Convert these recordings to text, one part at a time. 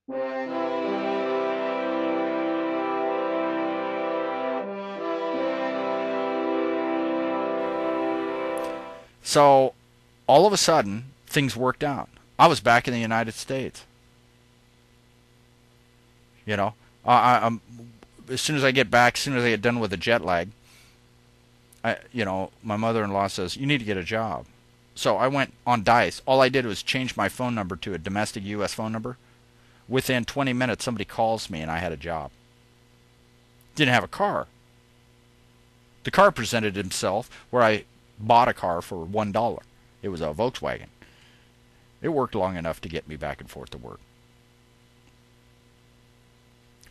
So all of a sudden, things worked out. I was back in the United States. You know, I'm as soon as I get back, as soon as I get done with the jet lag, my mother-in-law says you need to get a job. So I went on Dice. All I did was change my phone number to a domestic U.S. phone number. Within 20 minutes, somebody calls me, and I had a job. Didn't have a car. The car presented himself where I bought a car for $1. It was a Volkswagen. It worked long enough to get me back and forth to work.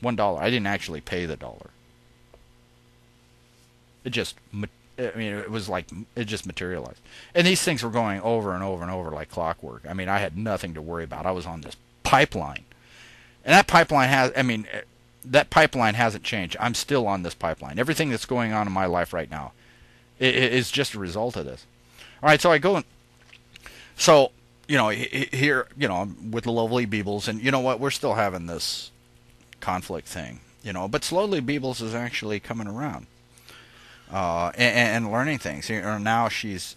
$1. I didn't actually pay the dollar. It just, I mean, it was like it just materialized. And these things were going over and over and over like clockwork. I mean, I had nothing to worry about. I was on this pipeline, and that pipeline has, I mean, that pipeline hasn't changed. I'm still on this pipeline. Everything that's going on in my life right now is just a result of this. All right, so I go and so here, I'm with the lovely Beebles, and you know what? We're still having this conflict thing, but slowly Beebles is actually coming around and learning things. Now she's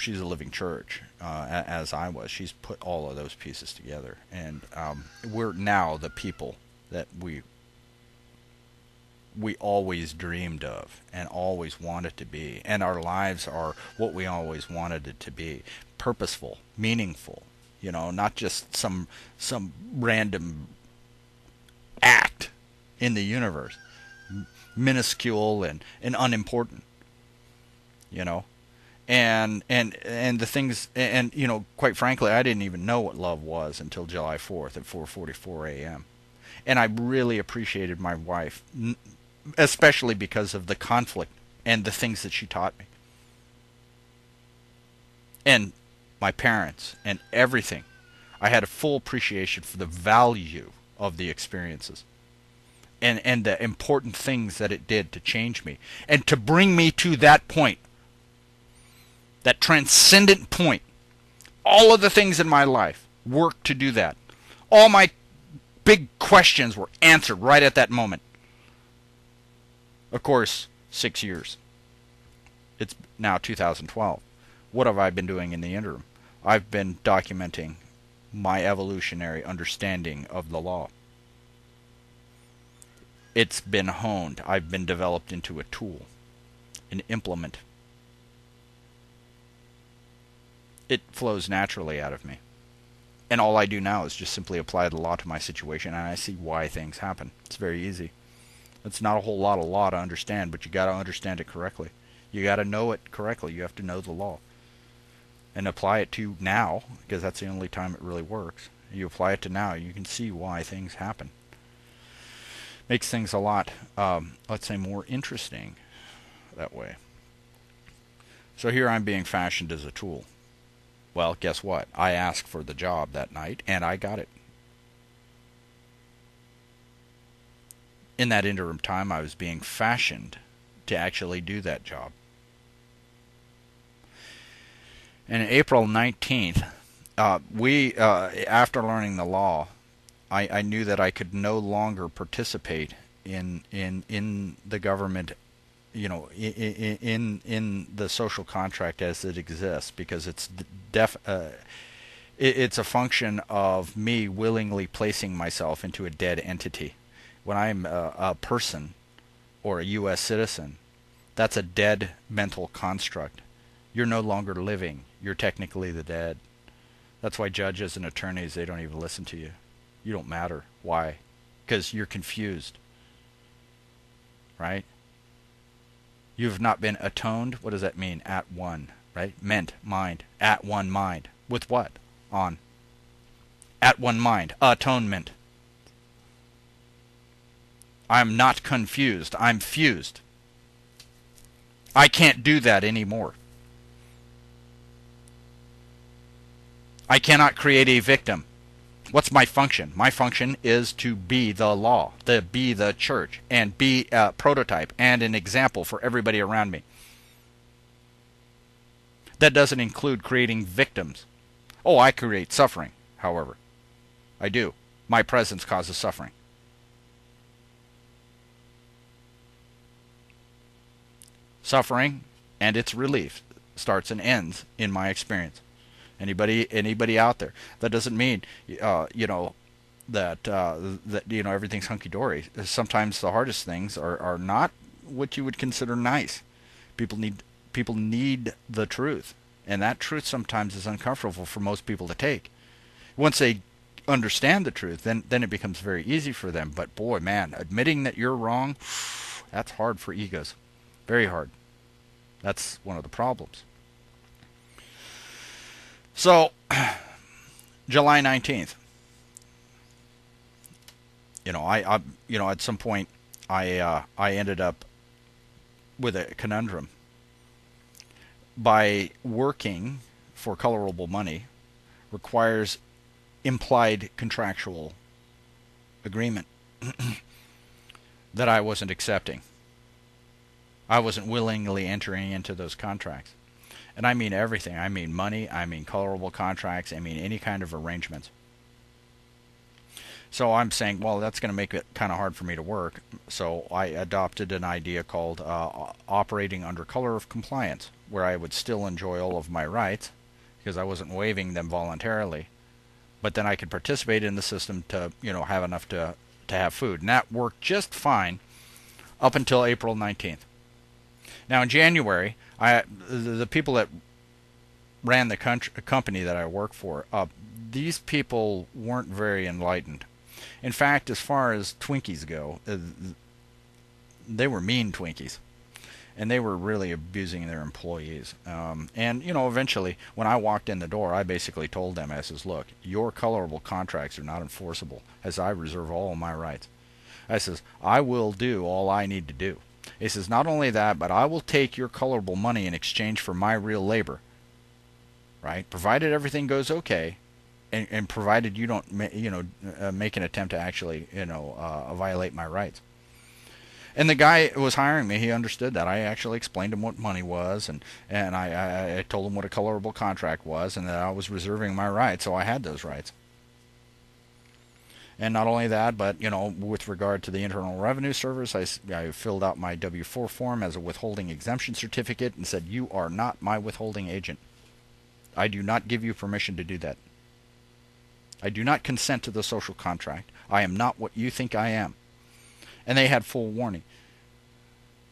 a living church, as I was. She's put all of those pieces together, and we're now the people that we always dreamed of and always wanted to be, and our lives are what we always wanted it to be: purposeful, meaningful. Not just some random act in the universe, minuscule and unimportant. you know and the things, and quite frankly, I didn't even know what love was until July 4th at 4:44 a.m. And I really appreciated my wife, especially because of the conflict and the things that she taught me, and my parents and everything. I had a full appreciation for the value of the experiences and the important things that it did to change me and to bring me to that point, that transcendent point. All of the things in my life worked to do that. All my big questions were answered right at that moment. Of course, 6 years. It's now 2012. What have I been doing in the interim? I've been documenting my evolutionary understanding of the law. It's been honed. I've been developed into a tool, an implement. It flows naturally out of me. And all I do now is just simply apply the law to my situation, and I see why things happen. It's very easy. It's not a whole lot of law to understand, but you got to understand it correctly. You got to know it correctly. You have to know the law and apply it to now, because that's the only time it really works. You apply it to now, you can see why things happen. Makes things a lot, let's say, more interesting that way. So here I'm being fashioned as a tool. Well, guess what? I asked for the job that night, and I got it. In that interim time, I was being fashioned to actually do that job. And April 19th, after learning the law, I knew that I could no longer participate in the government, in the social contract as it exists, because it's a function of me willingly placing myself into a dead entity. When I'm a person or a U.S. citizen, that's a dead mental construct. You're no longer living. You're technically the dead. That's why judges and attorneys, they don't even listen to you. You don't matter. Why? Because you're confused. Right? You've not been atoned. What does that mean? At one. Right? Ment. Mind. At one mind. With what? On. At one mind. Atonement. I'm not confused. I'm fused. I can't do that anymore. I cannot create a victim. What's my function? My function is to be the law, to be the church, and be a prototype and an example for everybody around me. That doesn't include creating victims. Oh, I create suffering, however. I do. My presence causes suffering. Suffering and its relief starts and ends in my experience. Anybody out there? That doesn't mean that everything's hunky dory. Sometimes the hardest things are not what you would consider nice. People need the truth, and that truth sometimes is uncomfortable for most people to take. Once they understand the truth, then it becomes very easy for them. But boy, man, admitting that you're wrong, that's hard for egos. Very hard. That's one of the problems. So, July 19th. At some point, I ended up with a conundrum. By working for colorable money requires implied contractual agreement that I wasn't accepting. I wasn't willingly entering into those contracts. And I mean everything. I mean money. I mean colorable contracts. I mean any kind of arrangements. So I'm saying, well, that's going to make it kind of hard for me to work. So I adopted an idea called operating under color of compliance, where I would still enjoy all of my rights because I wasn't waiving them voluntarily. But then I could participate in the system to, have enough to have food. And that worked just fine up until April 19th. Now in January, the people that ran the company that I work for, these people weren't very enlightened. In fact, as far as Twinkies go, they were mean Twinkies. And they were really abusing their employees. Eventually, when I walked in the door, I basically told them, I says, look, your colorable contracts are not enforceable, as I reserve all of my rights. I says, I will do all I need to do. He says, not only that, but I will take your colorable money in exchange for my real labor. Right? Provided everything goes okay, and provided you don't, make an attempt to actually, violate my rights. And the guy who was hiring me, he understood that. I actually explained him what money was, and I told him what a colorable contract was, and that I was reserving my rights, so I had those rights. And not only that, but, with regard to the Internal Revenue Service, I filled out my W-4 form as a withholding exemption certificate and said, you are not my withholding agent. I do not give you permission to do that. I do not consent to the social contract. I am not what you think I am. And they had full warning.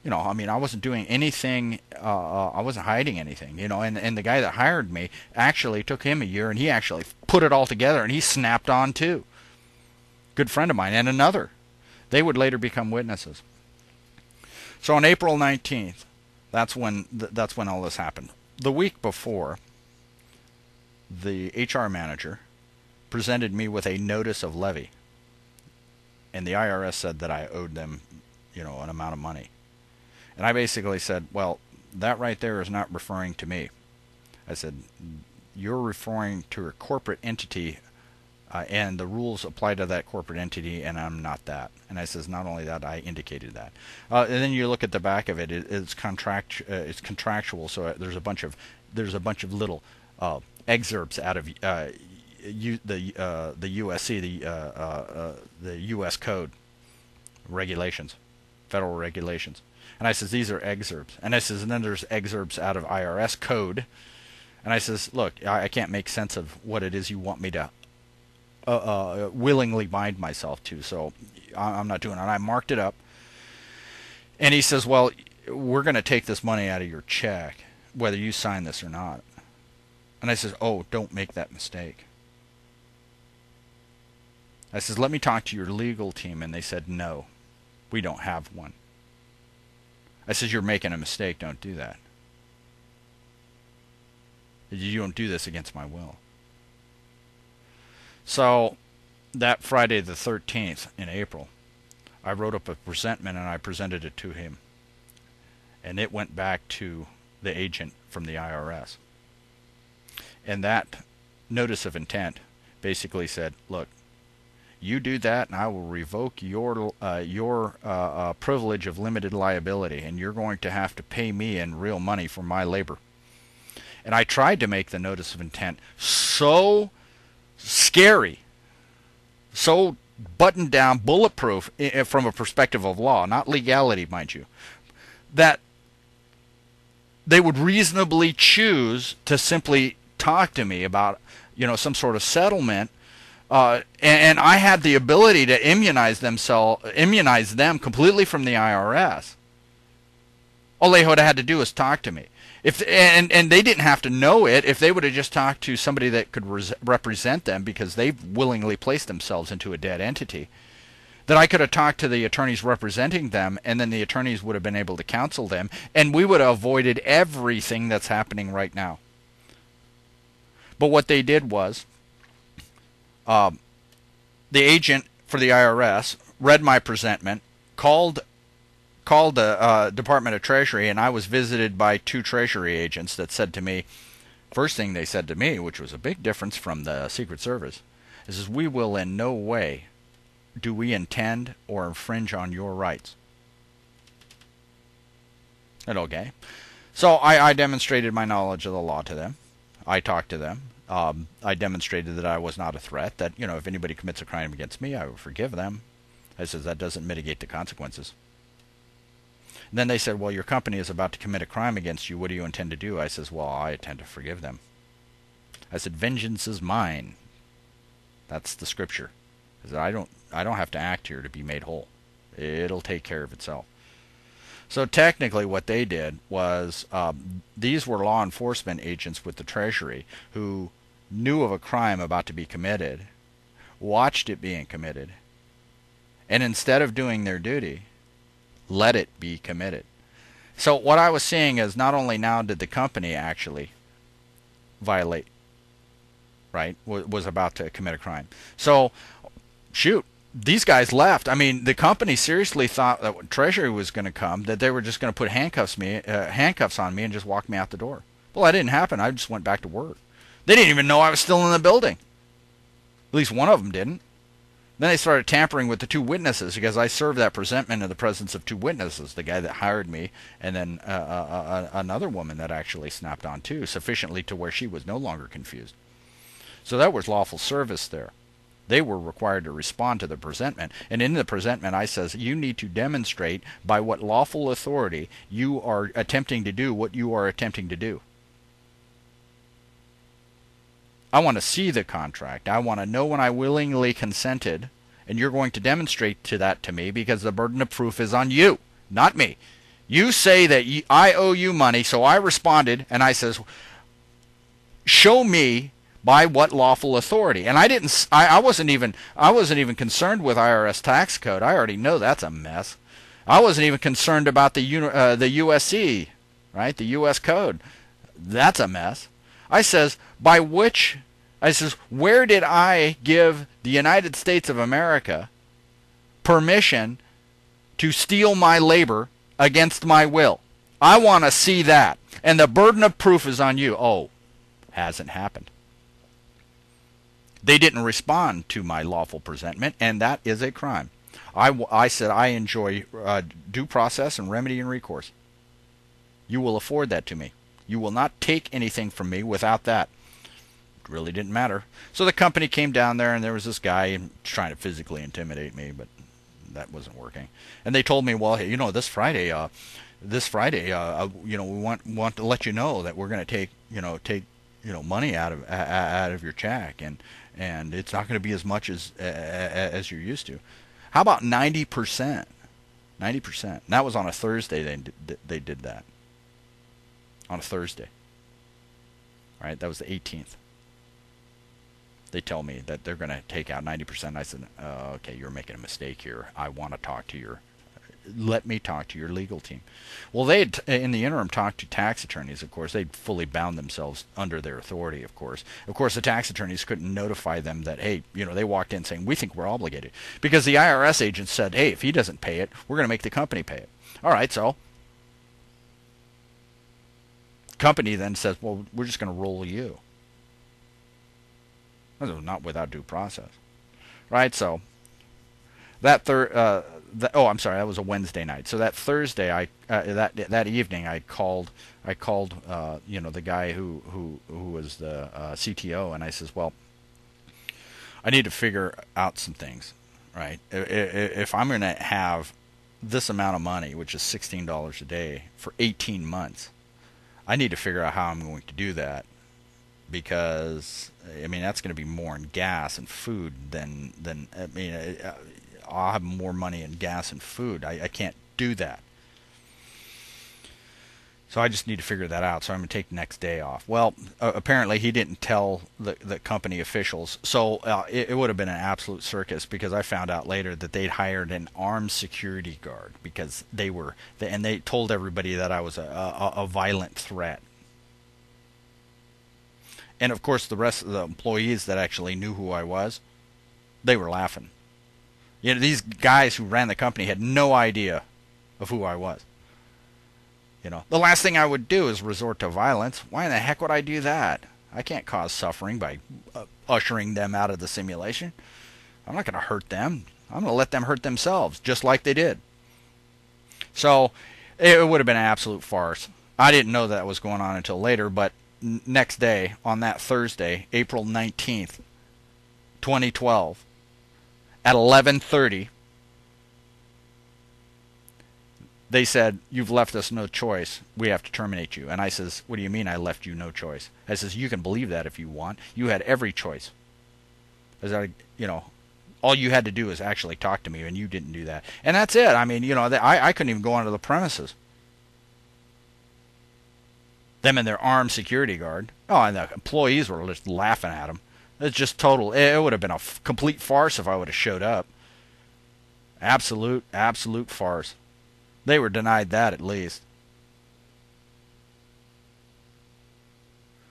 I wasn't doing anything, I wasn't hiding anything, and the guy that hired me, actually took him a year, and he actually put it all together, and he snapped on too. Good friend of mine, and another. They would later become witnesses. So on April 19th, that's when all this happened. The week before, the HR manager presented me with a notice of levy. And the IRS said that I owed them, an amount of money. And I basically said, well, that right there is not referring to me. I said, you're referring to a corporate entity, and the rules apply to that corporate entity, and I'm not that. And I says, not only that, I indicated that. And then you look at the back of it; it's contractual. So there's a bunch of little excerpts out of the USC, the U.S. Code regulations, federal regulations. And I says, these are excerpts. And I says, and then there's excerpts out of IRS code. And I says, look, I can't make sense of what it is you want me to willingly bind myself to, so I'm not doing it. And I marked it up. And he says, well, we're going to take this money out of your check, whether you sign this or not. And I says, oh, don't make that mistake. I says, let me talk to your legal team. And they said, no, we don't have one. I says, you're making a mistake. Don't do that. You don't do this against my will. So that Friday the 13th in April, I wrote up a presentment and I presented it to him. And it went back to the agent from the IRS. And that notice of intent basically said, look, you do that and I will revoke your privilege of limited liability, and you're going to have to pay me in real money for my labor. And I tried to make the notice of intent so scary so buttoned down, bulletproof from a perspective of law, not legality, mind you, that they would reasonably choose to simply talk to me about, some sort of settlement. And I had the ability to immunize them completely from the IRS. All they would have had to do was talk to me. And they didn't have to know it if they would have just talked to somebody that could represent them, because they've willingly placed themselves into a dead entity. That I could have talked to the attorneys representing them, and then the attorneys would have been able to counsel them, and we would have avoided everything that's happening right now. But what they did was, the agent for the IRS read my presentment, called the Department of Treasury, and I was visited by 2 Treasury agents that said to me, first thing they said to me, which was a big difference from the Secret Service, is we will in no way do we intend or infringe on your rights. And okay. So I demonstrated my knowledge of the law to them. I talked to them. I demonstrated that I was not a threat, that, if anybody commits a crime against me, I would forgive them. I said, that doesn't mitigate the consequences. And then they said, well, your company is about to commit a crime against you. What do you intend to do? I says, well, I intend to forgive them. I said, vengeance is mine. That's the scripture. I said, I don't have to act here to be made whole. It'll take care of itself. So technically what they did was, these were law enforcement agents with the Treasury who knew of a crime about to be committed, watched it being committed, and instead of doing their duty, let it be committed. So what I was seeing is, not only now did the company actually violate, right, was about to commit a crime. So, shoot, these guys left. I mean, the company seriously thought that when Treasury was going to come, that they were just going to put handcuffs on me and just walk me out the door. Well, that didn't happen. I just went back to work. They didn't even know I was still in the building. At least one of them didn't. Then they started tampering with the 2 witnesses, because I served that presentment in the presence of 2 witnesses, the guy that hired me, and then another woman that actually snapped on too, sufficiently to where she was no longer confused. So that was lawful service there. They were required to respond to the presentment. And in the presentment, I says, you need to demonstrate by what lawful authority you are attempting to do what you are attempting to do. I want to see the contract. I want to know when I willingly consented. And you're going to demonstrate that to me, because the burden of proof is on you, not me. You say that I owe you money, so I responded, and I says, show me by what lawful authority. And I wasn't even concerned with IRS tax code. I already know that's a mess. I wasn't even concerned about the USC, right? The US code. That's a mess. I says, where did I give the United States of America permission to steal my labor against my will? I want to see that. And the burden of proof is on you. Oh, hasn't happened. They didn't respond to my lawful presentment, and that is a crime. I said I enjoy due process and remedy and recourse. You will afford that to me. You will not take anything from me without that. It really didn't matter. So the company came down there, and there was this guy trying to physically intimidate me, but that wasn't working. And they told me, well, hey, this Friday, we want to let you know that we're going to take money out of your check, and it's not going to be as much as you're used to. How about 90%? 90%. And that was on a Thursday. They did that on a Thursday. All right, that was the 18th. They tell me that they're going to take out 90%. I said, okay, you're making a mistake here. I want to talk to let me talk to your legal team. Well, they had, in the interim, talked to tax attorneys, of course. They'd fully bound themselves under their authority, of course. Of course, the tax attorneys couldn't notify them that, hey, they walked in saying, we think we're obligated. Because the IRS agent said, hey, if he doesn't pay it, we're going to make the company pay it. All right, so company then says, well, we're just going to roll you. Not without due process. Right, so that that was a Wednesday night. So that Thursday, that evening, I called the guy who was the CTO, and I says, well, I need to figure out some things, right? If I'm going to have this amount of money, which is $16 a day for 18 months, I need to figure out how I'm going to do that, because I mean that's going to be more in gas and food than I mean I'll have more money in gas and food. I can't do that. So I just need to figure that out. So I'm going to take the next day off. Well, apparently he didn't tell the company officials. So it would have been an absolute circus, because I found out later that they'd hired an armed security guard because and they told everybody that I was a violent threat. And of course the rest of the employees that actually knew who I was, they were laughing. You know, these guys who ran the company had no idea of who I was. You know, the last thing I would do is resort to violence. Why in the heck would I do that? I can't cause suffering by ushering them out of the simulation. I'm not going to hurt them. I'm going to let them hurt themselves, just like they did. So it would have been an absolute farce. I didn't know that was going on until later, but next day, on that Thursday, April 19th, 2012, at 11:30, they said, "You've left us no choice. We have to terminate you." And I says, "What do you mean I left you no choice?" I says, "You can believe that if you want. You had every choice. As I, you know, all you had to do is actually talk to me, and you didn't do that." And that's it. I mean, you know, I couldn't even go onto the premises. Them and their armed security guard. Oh, and the employees were just laughing at them. It's just total. It would have been a complete farce if I would have showed up. Absolute farce. They were denied that, at least.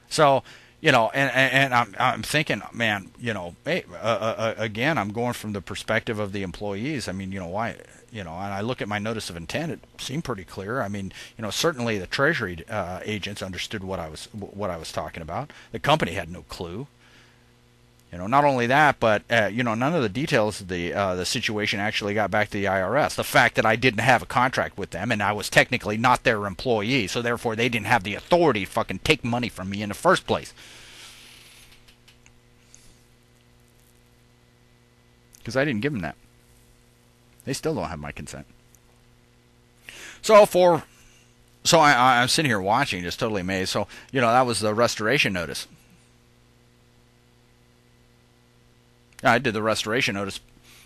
So, you know, and I'm thinking, man, you know, hey, again, I'm going from the perspective of the employees. I mean, you know, why, you know, and I look at my notice of intent, it seemed pretty clear. I mean, you know, certainly the Treasury agents understood what I was talking about. The company had no clue. You know, not only that, but you know, none of the details of the situation actually got back to the IRS. The fact that I didn't have a contract with them, and I was technically not their employee, so therefore they didn't have the authority to fucking take money from me in the first place. Because I didn't give them that. They still don't have my consent. So I'm sitting here watching, just totally amazed. So, you know, that was the restoration notice. I did the restoration notice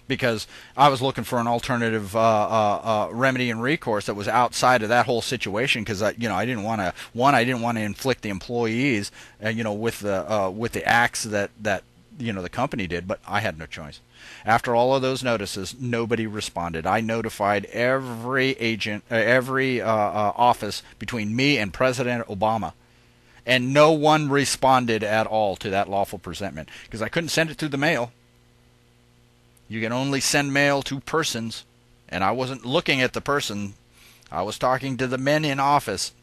because I was looking for an alternative remedy and recourse that was outside of that whole situation. Because I didn't want to inflict the employees, with the acts that the company did. But I had no choice. After all of those notices, nobody responded. I notified every agent, every office between me and President Obama. And no one responded at all to that lawful presentment because I couldn't send it through the mail. You can only send mail to persons, and I wasn't looking at the person. I was talking to the men in office.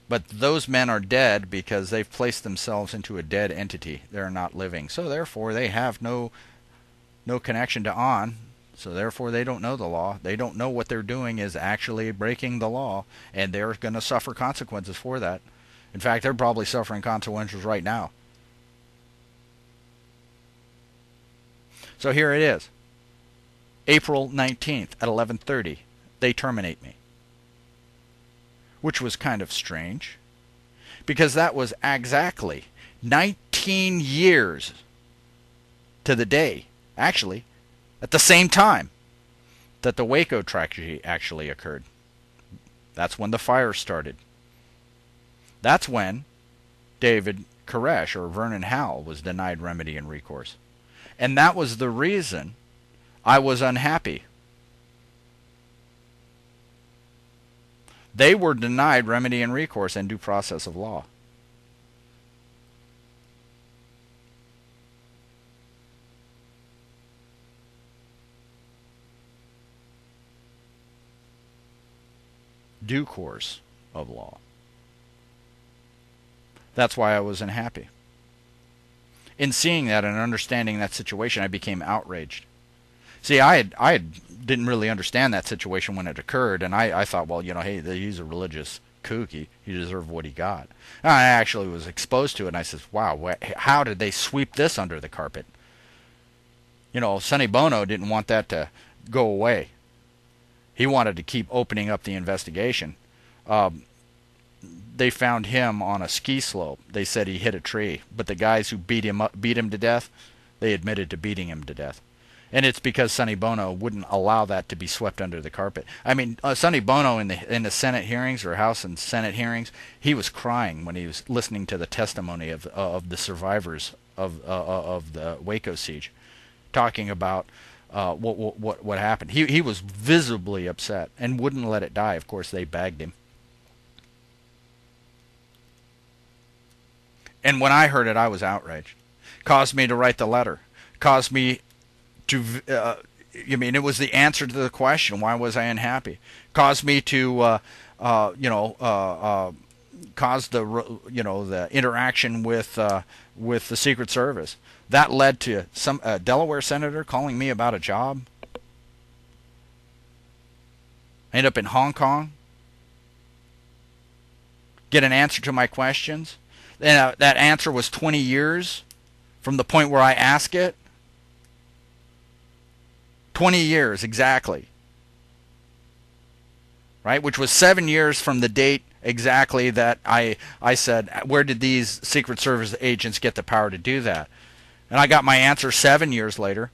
But those men are dead because they've placed themselves into a dead entity. They're not living. So therefore, they have no connection to on. So therefore, they don't know the law. They don't know what they're doing is actually breaking the law, and they're going to suffer consequences for that. In fact, they're probably suffering consequences right now. So here it is. April 19th at 11:30, they terminate me. Which was kind of strange, because that was exactly 19 years to the day, actually, at the same time that the Waco tragedy actually occurred. That's when the fire started. That's when David Koresh, or Vernon Howell, was denied remedy and recourse. And that was the reason I was unhappy. They were denied remedy and recourse and due process of law. Due course of law. That's why I was unhappy. In seeing that and understanding that situation, I became outraged. See, I didn't really understand that situation when it occurred, and I thought, well, hey, he's a religious kook. He deserved what he got. And I actually was exposed to it, and I says, wow, how did they sweep this under the carpet? Sonny Bono didn't want that to go away. He wanted to keep opening up the investigation. They found him on a ski slope. They said he hit a tree, but the guys who beat him to death, they admitted to beating him to death. And it's because Sonny Bono wouldn't allow that to be swept under the carpet. I mean, Sonny Bono in the Senate hearings, or House and Senate hearings, he was crying when he was listening to the testimony of the survivors of the Waco siege, talking about what happened. He was visibly upset and wouldn't let it die. Of course, they bagged him. And when I heard it, I was outraged. Caused me to write the letter. Caused me to, it was the answer to the question, why was I unhappy? Caused me to, cause the interaction with the Secret Service. That led to some Delaware senator calling me about a job. I end up in Hong Kong. Get an answer to my questions. And that answer was 20 years from the point where I asked it. 20 years exactly. Right? Which was 7 years from the date exactly that I said, where did these Secret Service agents get the power to do that? And I got my answer 7 years later.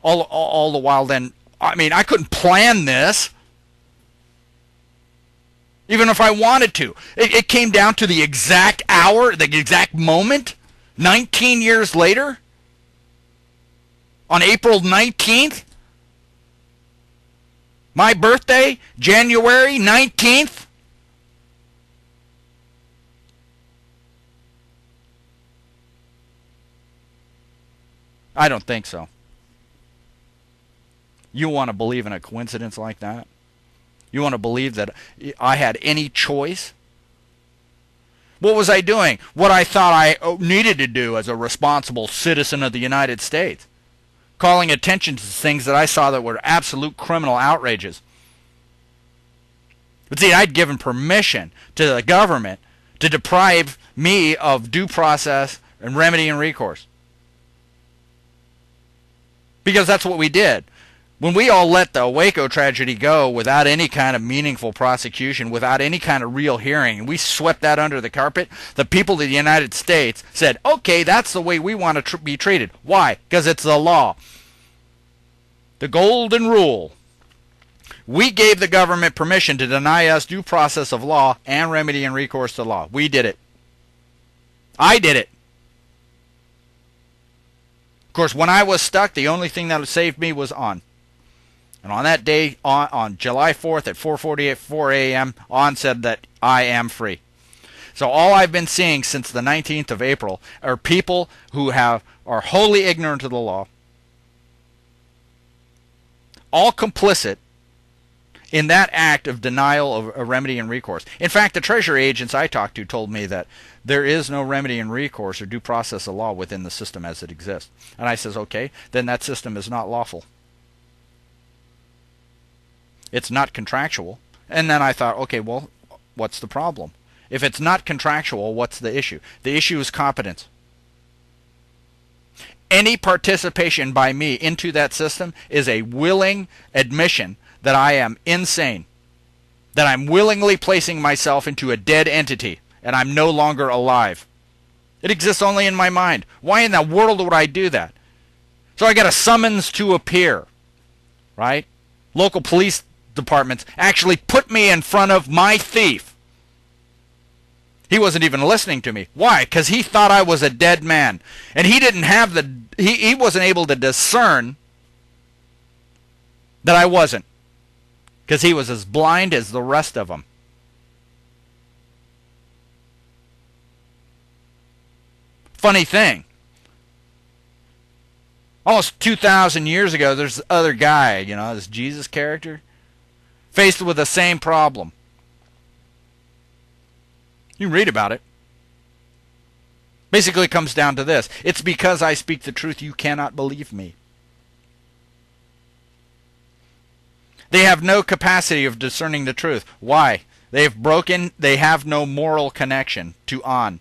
All the while then, I couldn't plan this. Even if I wanted to. It came down to the exact hour, the exact moment, 19 years later, on April 19th, my birthday, January 19th. I don't think so. You want to believe in a coincidence like that? You want to believe that I had any choice? What was I doing? What I thought I needed to do as a responsible citizen of the United States. Calling attention to things that I saw that were absolute criminal outrages. But see, I'd given permission to the government to deprive me of due process and remedy and recourse. Because that's what we did. When we all let the Waco tragedy go without any kind of meaningful prosecution, without any kind of real hearing, and we swept that under the carpet, the people of the United States said, okay, that's the way we want to be treated. Why? Because it's the law. The golden rule. We gave the government permission to deny us due process of law and remedy and recourse to law. We did it. I did it. Of course, when I was stuck, the only thing that saved me was on. And on that day, on July 4th at 4:44 a.m., On said that I am free. So all I've been seeing since the 19th of April are people who are wholly ignorant of the law, all complicit in that act of denial of a remedy and recourse. In fact, the Treasury agents I talked to told me that there is no remedy and recourse or due process of law within the system as it exists. And I says, okay, then that system is not lawful. It's not contractual. And then I thought, okay, well, what's the problem? If it's not contractual, what's the issue? The issue is competence. Any participation by me into that system is a willing admission that I am insane, that I'm willingly placing myself into a dead entity, and I'm no longer alive. It exists only in my mind. Why in the world would I do that? So I got a summons to appear, right? Local police departments actually put me in front of my thief. He wasn't even listening to me. Why? Because he thought I was a dead man. And he didn't have he wasn't able to discern that I wasn't. Because he was as blind as the rest of them. Funny thing. Almost 2,000 years ago, there's this other guy, this Jesus character, faced with the same problem. You can read about it. Basically, it comes down to this. It's because I speak the truth you cannot believe me. They have no capacity of discerning the truth. Why? They have no moral connection to On.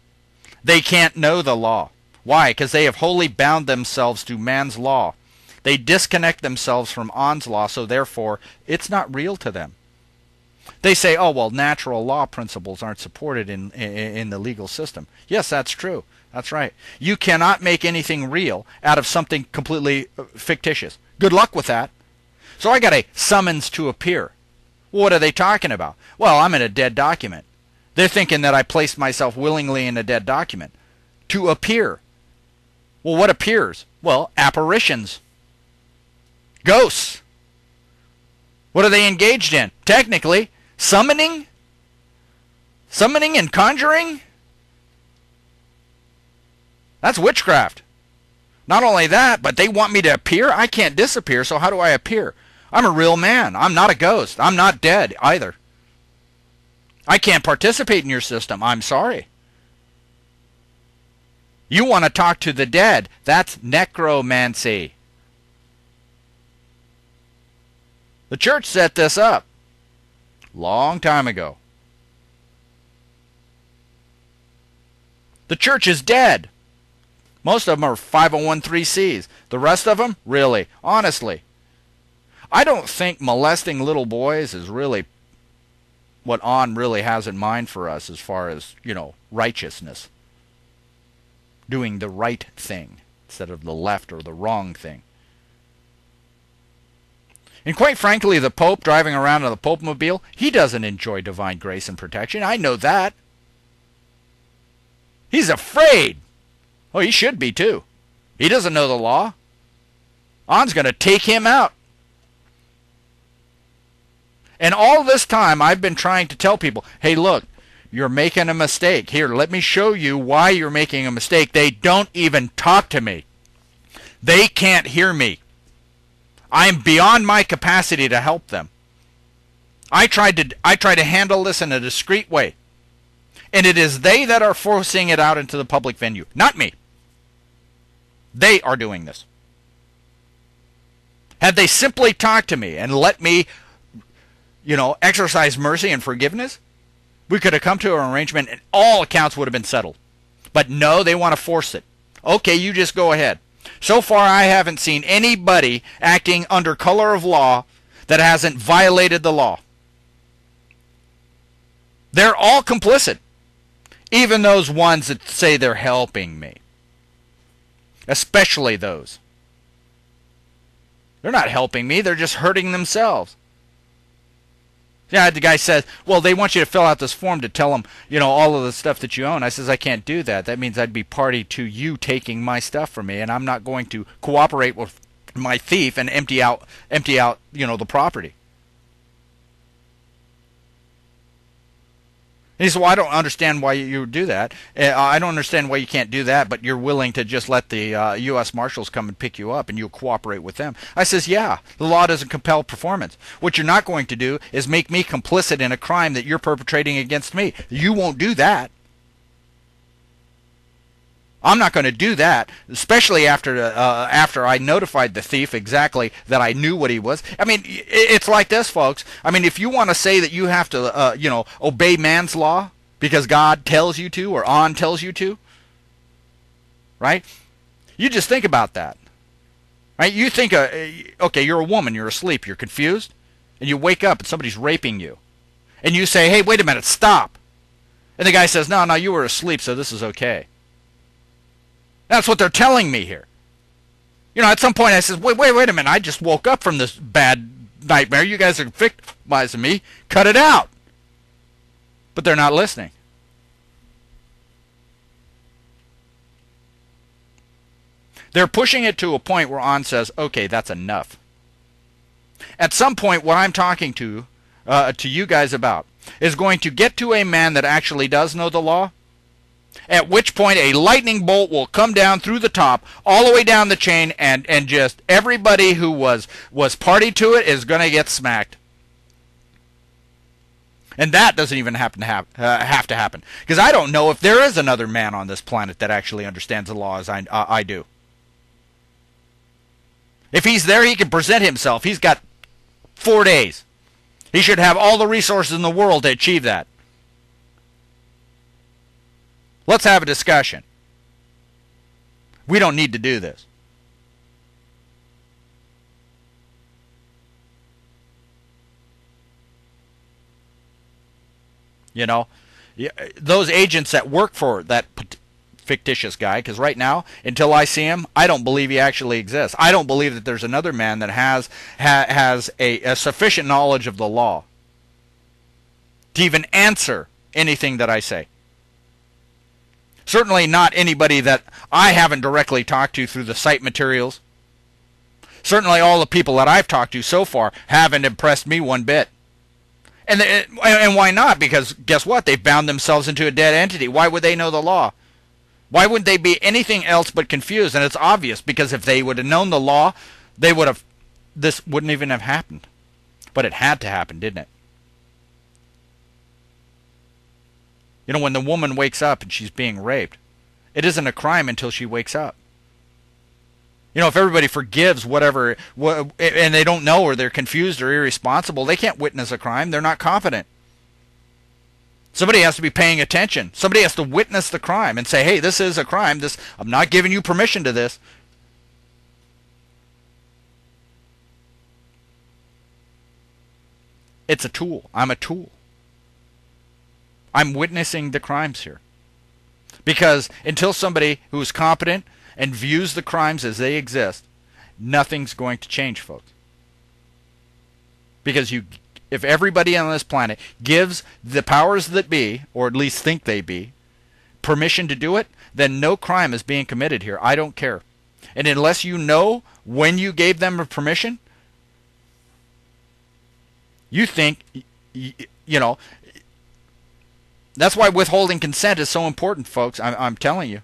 They can't know the law. Why? Because they have wholly bound themselves to man's law. They disconnect themselves from On's law, so therefore it's not real to them. They say, oh, well, natural law principles aren't supported in the legal system. Yes, that's true. That's right. You cannot make anything real out of something completely fictitious. Good luck with that. So I got a summons to appear. What are they talking about? Well, I'm in a dead document. They're thinking that I placed myself willingly in a dead document. To appear. Well, what appears? Well, apparitions. Ghosts. What are they engaged in? Technically, summoning? Summoning and conjuring? That's witchcraft. Not only that, but they want me to appear? I can't disappear, so how do I appear? I'm a real man. I'm not a ghost. I'm not dead either. I can't participate in your system. I'm sorry. You want to talk to the dead. That's necromancy. The church set this up long time ago. The church is dead. Most of them are 501(c)(3)s. The rest of them, really, honestly, I don't think molesting little boys is really what On really has in mind for us as far as, righteousness. Doing the right thing instead of the left or the wrong thing. And quite frankly, the Pope driving around in the Pope-mobile, he doesn't enjoy divine grace and protection. I know that. He's afraid. Oh, he should be too. He doesn't know the law. On's going to take him out. And all this time, I've been trying to tell people, hey, look, you're making a mistake. Here, let me show you why you're making a mistake. They don't even talk to me. They can't hear me. I'm beyond my capacity to help them. I try to handle this in a discreet way. And it is they that are forcing it out into the public venue, not me. They are doing this. Had they simply talked to me and let me, exercise mercy and forgiveness, we could have come to an arrangement and all accounts would have been settled. But no, they want to force it. Okay, you just go ahead. So far, I haven't seen anybody acting under color of law that hasn't violated the law. They're all complicit. Even those ones that say they're helping me. Especially those. They're not helping me, they're just hurting themselves. Yeah, the guy says, well, they want you to fill out this form to tell them, all of the stuff that you own. I says, I can't do that. That means I'd be party to you taking my stuff from me, and I'm not going to cooperate with my thief and empty out, the property. And he said, well, I don't understand why you do that. I don't understand why you can't do that, but you're willing to just let the U.S. Marshals come and pick you up and you'll cooperate with them. I says, yeah, the law doesn't compel performance. What you're not going to do is make me complicit in a crime that you're perpetrating against me. You won't do that. I'm not going to do that, especially after I notified the thief exactly that I knew what he was. I mean, it's like this, folks. I mean, if you want to say that you have to, obey man's law because God tells you to or On tells you to, right? You just think about that, right? You think, okay, you're a woman, you're asleep, you're confused, and you wake up and somebody's raping you. And you say, hey, wait a minute, stop. And the guy says, no, you were asleep, so this is okay. That's what they're telling me here. At some point I says, wait a minute, I just woke up from this bad nightmare. You guys are victimizing me. Cut it out. But they're not listening. They're pushing it to a point where On says, okay, that's enough. At some point, what I'm talking to you guys about is going to get to a man that actually does know the law, at which point a lightning bolt will come down through the top, all the way down the chain, and just everybody who was party to it is going to get smacked. And that doesn't even have to happen. Because I don't know if there is another man on this planet that actually understands the law as I do. If he's there, he can present himself. He's got 4 days. He should have all the resources in the world to achieve that. Let's have a discussion. We don't need to do this. You know, those agents that work for that fictitious guy, because right now, until I see him, I don't believe he actually exists. I don't believe that there's another man that has a sufficient knowledge of the law to even answer anything that I say. Certainly not anybody that I haven't directly talked to through the site materials. Certainly all the people that I've talked to so far haven't impressed me one bit. And why not? Because guess what? They've bound themselves into a dead entity. Why would they know the law? Why would they be anything else but confused? And it's obvious, because if they would have known the law, this wouldn't even have happened. But it had to happen, didn't it? You know, when the woman wakes up and she's being raped, it isn't a crime until she wakes up. You know, if everybody forgives whatever, and they don't know, or they're confused or irresponsible, they can't witness a crime. They're not competent. Somebody has to be paying attention. Somebody has to witness the crime and say, hey, this is a crime. I'm not giving you permission to this. It's a tool. I'm a tool. I'm witnessing the crimes here. Because until somebody who is competent and views the crimes as they exist, nothing's going to change, folks. Because if everybody on this planet gives the powers that be, or at least think they be, permission to do it, then no crime is being committed here. I don't care. And unless you know when you gave them permission, you think, you know, that's why withholding consent is so important, folks. I'm telling you.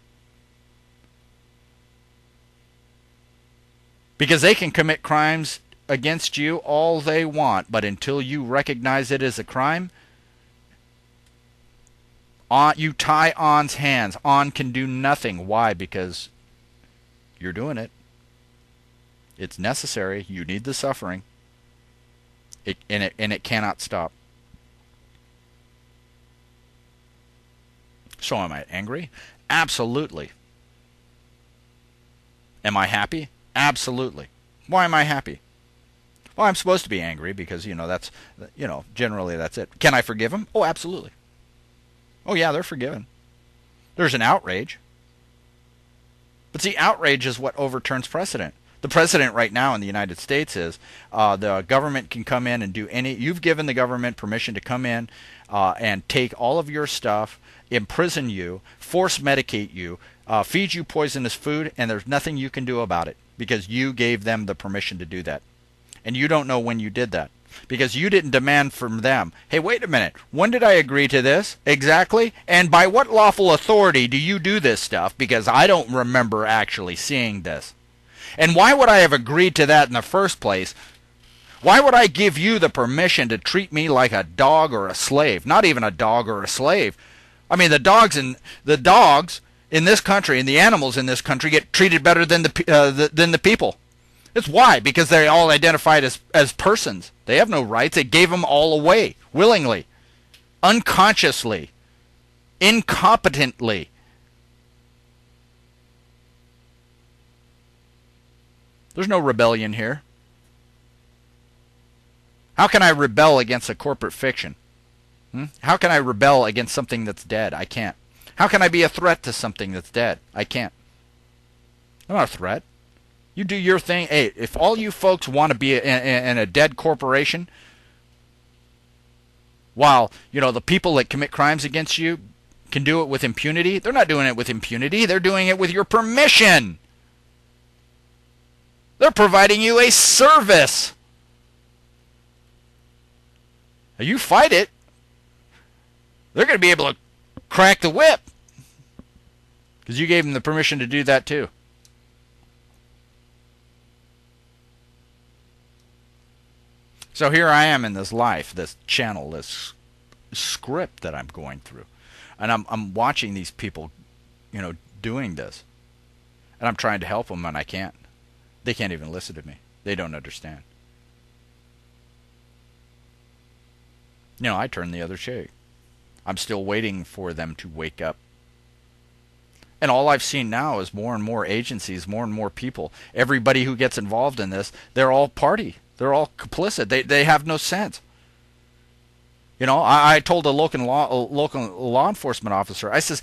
Because they can commit crimes against you all they want, but until you recognize it as a crime, you tie On's hands. On can do nothing. Why? Because you're doing it. It's necessary. You need the suffering. And it cannot stop. So am I angry? Absolutely. Am I happy? Absolutely. Why am I happy? Well, I'm supposed to be angry because, that's, generally that's it. Can I forgive them? Oh, absolutely. Oh, yeah, they're forgiven. There's an outrage. But see, outrage is what overturns precedent. The precedent right now in the United States is the government can come in and do you've given the government permission to come in and take all of your stuff, imprison you, force medicate you, feed you poisonous food, and there's nothing you can do about it because you gave them the permission to do that. And you don't know when you did that because you didn't demand from them, hey, wait a minute, when did I agree to this? Exactly? And by what lawful authority do you do this stuff? Because I don't remember actually seeing this. And why would I have agreed to that in the first place? Why would I give you the permission to treat me like a dog or a slave? Not even a dog or a slave. I mean, the dogs in this country and the animals in this country get treated better than the people. It's why? Because they're all identified as persons. They have no rights. They gave them all away willingly, unconsciously, incompetently. There's no rebellion here. How can I rebel against a corporate fiction? How can I rebel against something that's dead? I can't. How can I be a threat to something that's dead? I can't. I'm not a threat. You do your thing. Hey, if all you folks want to be in a dead corporation, while the people that commit crimes against you can do it with impunity, they're not doing it with impunity. They're doing it with your permission. They're providing you a service. Now you fight it, they're going to be able to crack the whip because you gave them the permission to do that too. So here I am in this life, this channel, this script that I'm going through, and I'm watching these people, doing this, and I'm trying to help them, and I can't. They can't even listen to me. They don't understand. I turn the other cheek. I'm still waiting for them to wake up. And all I've seen now is more and more agencies, more and more people. Everybody who gets involved in this, they're all party. They're all complicit. They have no sense. I told a local law enforcement officer, I says,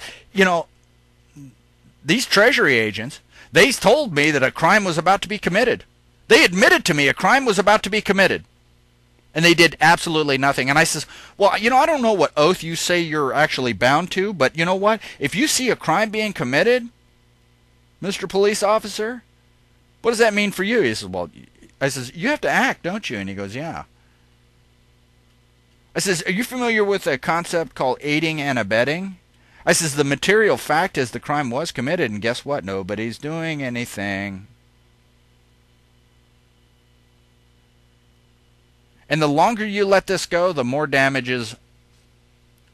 these Treasury agents, they told me that a crime was about to be committed. They admitted to me a crime was about to be committed. And they did absolutely nothing. And I says, well, I don't know what oath you say you're actually bound to, but you know what? If you see a crime being committed, Mr. Police Officer, what does that mean for you? He says, well, I says, you have to act, don't you? And he goes, yeah. I says, are you familiar with a concept called aiding and abetting? I says, the material fact is the crime was committed, and guess what? Nobody's doing anything. And the longer you let this go, the more damages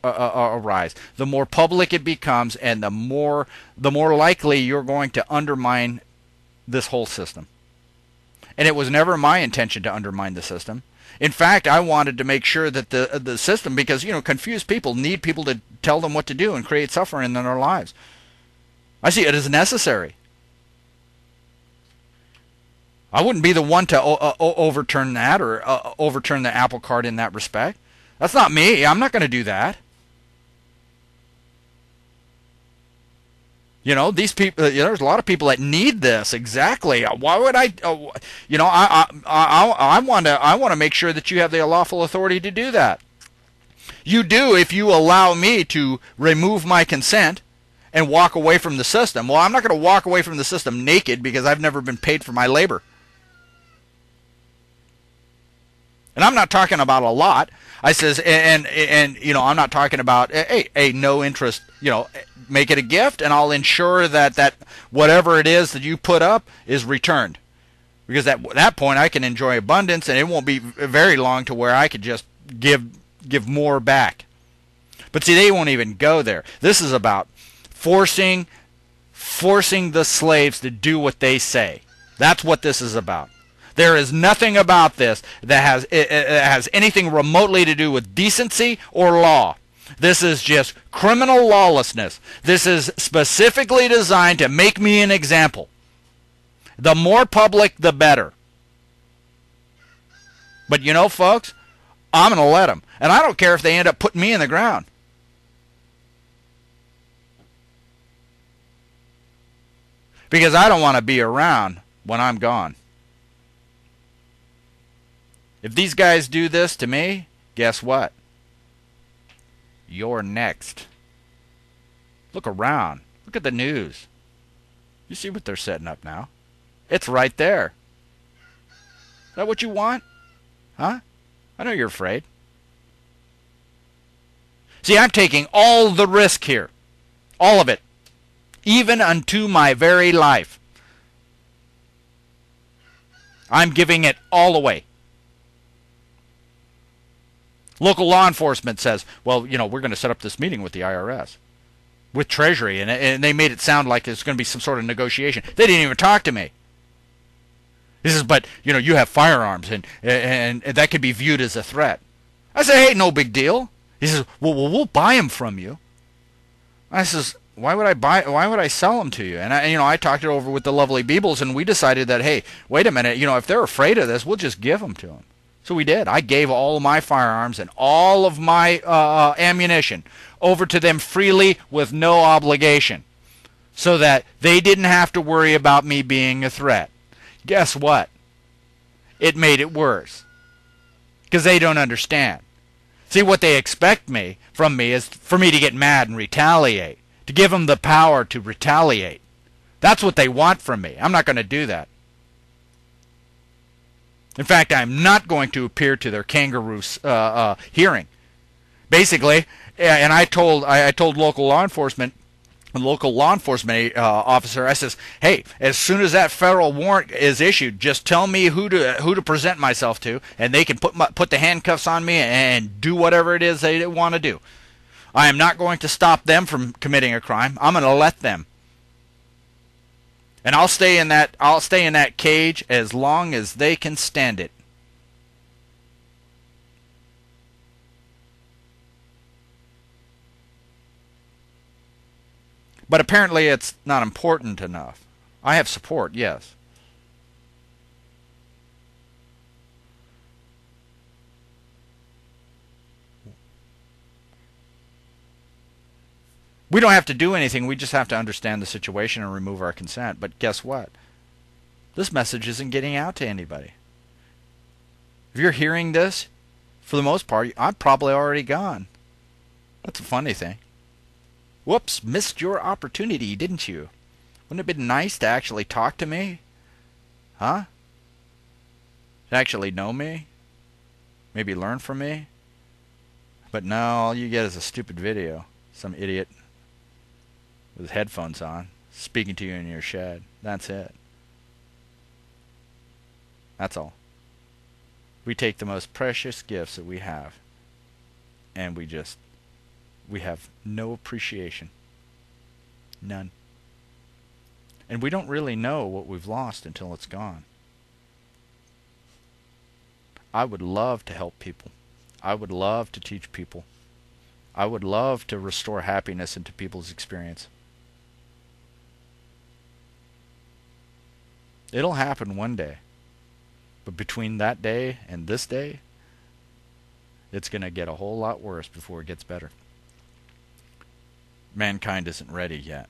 arise. The more public it becomes, and the more likely you're going to undermine this whole system. And it was never my intention to undermine the system. In fact, I wanted to make sure that the system, because confused people need people to tell them what to do and create suffering in their lives. I see it as necessary. I wouldn't be the one to overturn that or overturn the apple cart in that respect. That's not me. I'm not going to do that. These people. There's a lot of people that need this. Exactly. Why would I? I want to make sure that you have the lawful authority to do that. You do if you allow me to remove my consent and walk away from the system. Well, I'm not going to walk away from the system naked because I've never been paid for my labor. And I'm not talking about a lot. I says, and I'm not talking about a no interest. Make it a gift, and I'll ensure that whatever it is that you put up is returned, because at that point I can enjoy abundance, and it won't be very long to where I could just give more back. But see, they won't even go there. This is about forcing the slaves to do what they say. That's what this is about. There is nothing about this that has anything remotely to do with decency or law. This is just criminal lawlessness. This is specifically designed to make me an example. The more public, the better. But folks, I'm going to let them. And I don't care if they end up putting me in the ground. Because I don't want to be around when I'm gone. If these guys do this to me, guess what? You're next. Look around. Look at the news. You see what they're setting up now? It's right there. Is that what you want? Huh? I know you're afraid. See, I'm taking all the risk here. All of it. Even unto my very life. I'm giving it all away. Local law enforcement says, well, we're going to set up this meeting with the IRS, with Treasury, and they made it sound like there's going to be some sort of negotiation. They didn't even talk to me. He says, but, you have firearms, and that could be viewed as a threat. I say, hey, no big deal. He says, well, we'll buy them from you. I says, why would I sell them to you? And I talked it over with the lovely Beebles, and we decided that, hey, wait a minute, if they're afraid of this, we'll just give them to them. So we did. I gave all of my firearms and all of my ammunition over to them freely with no obligation, so that they didn't have to worry about me being a threat. Guess what? It made it worse, because they don't understand. See, what they expect from me is for me to get mad and retaliate, to give them the power to retaliate. That's what they want from me. I'm not going to do that. In fact, I'm not going to appear to their kangaroo hearing. Basically, and I told local law enforcement officer, I says, hey, as soon as that federal warrant is issued, just tell me who to present myself to, and they can put the handcuffs on me and do whatever it is they want to do. I am not going to stop them from committing a crime. I'm going to let them. And I'll stay in that cage as long as they can stand it. But apparently it's not important enough. I have support, yes. We don't have to do anything. We just have to understand the situation and remove our consent. But guess what? This message isn't getting out to anybody. If you're hearing this, for the most part, I'm probably already gone. That's a funny thing. Whoops, missed your opportunity, didn't you? Wouldn't it have been nice to actually talk to me? Huh? To actually know me? Maybe learn from me? But no, all you get is a stupid video. Some idiot with headphones on, speaking to you in your shed. That's it. That's all. We take the most precious gifts that we have, and we have no appreciation. None. And we don't really know what we've lost until it's gone. I would love to help people. I would love to teach people. I would love to restore happiness into people's experience. It'll happen one day. But between that day and this day, it's going to get a whole lot worse before it gets better. Mankind isn't ready yet.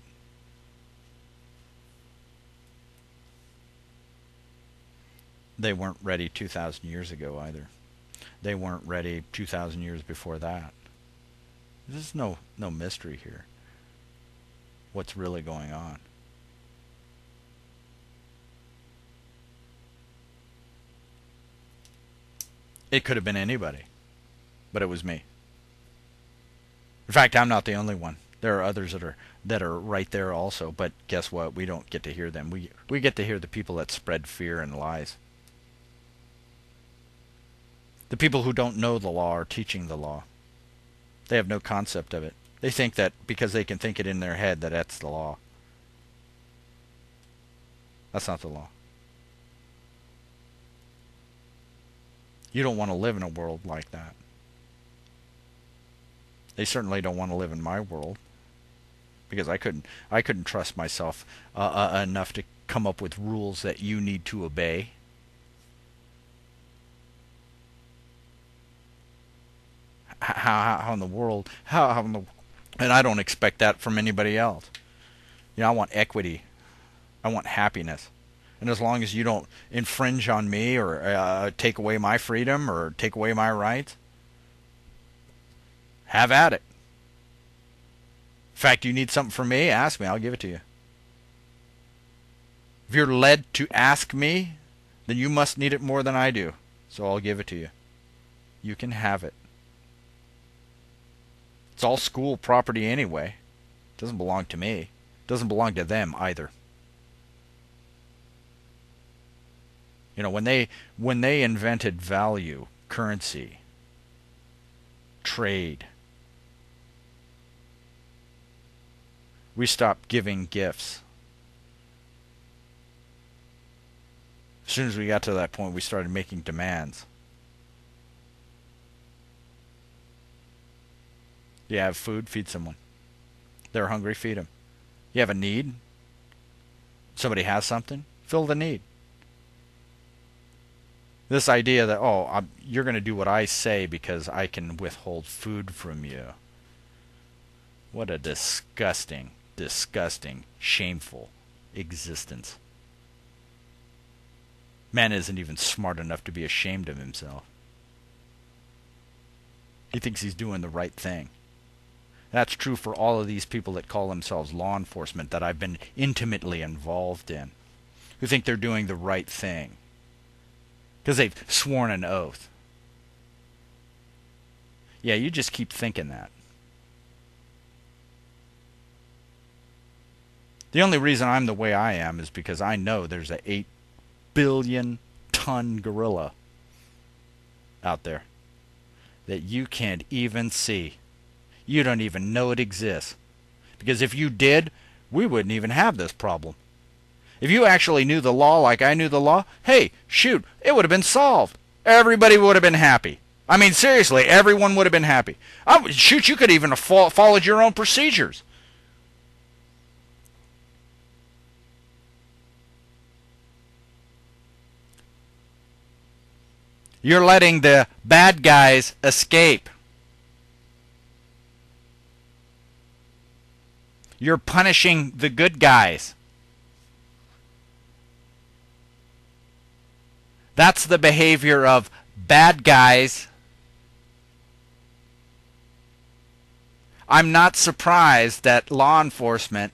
They weren't ready 2,000 years ago either. They weren't ready 2,000 years before that. There's no mystery here. What's really going on? It could have been anybody, but it was me. In fact, I'm not the only one. There are others that are right there also, but guess what? We don't get to hear them. We get to hear the people that spread fear and lies. The people who don't know the law are teaching the law. They have no concept of it. They think that because they can think it in their head that that's the law. That's not the law. You don't want to live in a world like that. They certainly don't want to live in my world, because I couldn't trust myself enough to come up with rules that you need to obey. How in the world? How in the? And I don't expect that from anybody else. You know, I want equity. I want happiness. And as long as you don't infringe on me or take away my freedom or take away my rights, have at it. In fact, you need something from me, ask me, I'll give it to you. If you're led to ask me, then you must need it more than I do. So I'll give it to you. You can have it. It's all school property anyway. It doesn't belong to me. It doesn't belong to them either. You know, when they invented value, currency, trade, we stopped giving gifts. As soon as we got to that point, we started making demands. You have food, feed someone. They're hungry, feed them. You have a need, somebody has something, fill the need. This idea that, you're going to do what I say because I can withhold food from you. What a disgusting, disgusting, shameful existence. Man isn't even smart enough to be ashamed of himself. He thinks he's doing the right thing. That's true for all of these people that call themselves law enforcement that I've been intimately involved in, who think they're doing the right thing because they've sworn an oath. Yeah, you just keep thinking that. The only reason I'm the way I am is because I know there's a 8 billion ton gorilla out there that you can't even see. You don't even know it exists. Because if you did, we wouldn't even have this problem. If you actually knew the law like I knew the law, hey, shoot, it would have been solved. Everybody would have been happy. I mean, seriously, everyone would have been happy. Shoot, you could even have followed your own procedures. You're letting the bad guys escape. You're punishing the good guys. That's the behavior of bad guys. I'm not surprised that law enforcement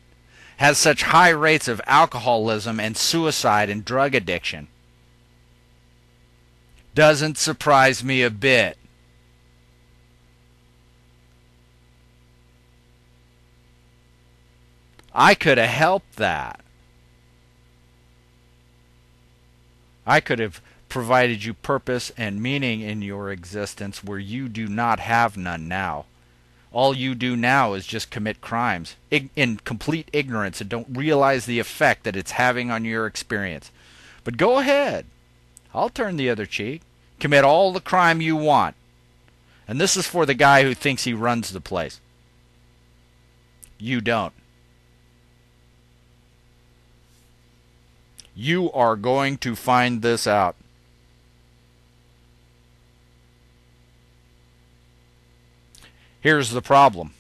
has such high rates of alcoholism and suicide and drug addiction. Doesn't surprise me a bit. I could have helped that. I could have provided you purpose and meaning in your existence where you do not have none now. All you do now is just commit crimes in complete ignorance and don't realize the effect that it's having on your experience. But go ahead. I'll turn the other cheek. Commit all the crime you want. And this is for the guy who thinks he runs the place. You don't. You are going to find this out. Here's the problem.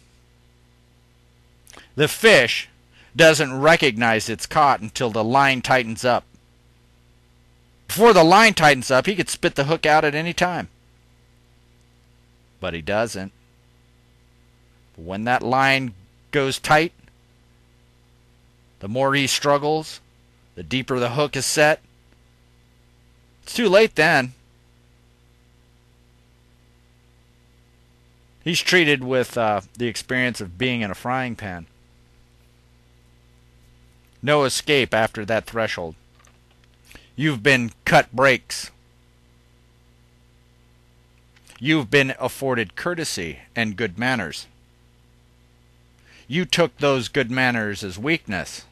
The fish doesn't recognize it's caught until the line tightens up. Before the line tightens up, he could spit the hook out at any time. But he doesn't. When that line goes tight, the more he struggles, the deeper the hook is set. It's too late then. He's treated with the experience of being in a frying pan. No escape after that threshold. You've been cut breaks. You've been afforded courtesy and good manners. You took those good manners as weakness.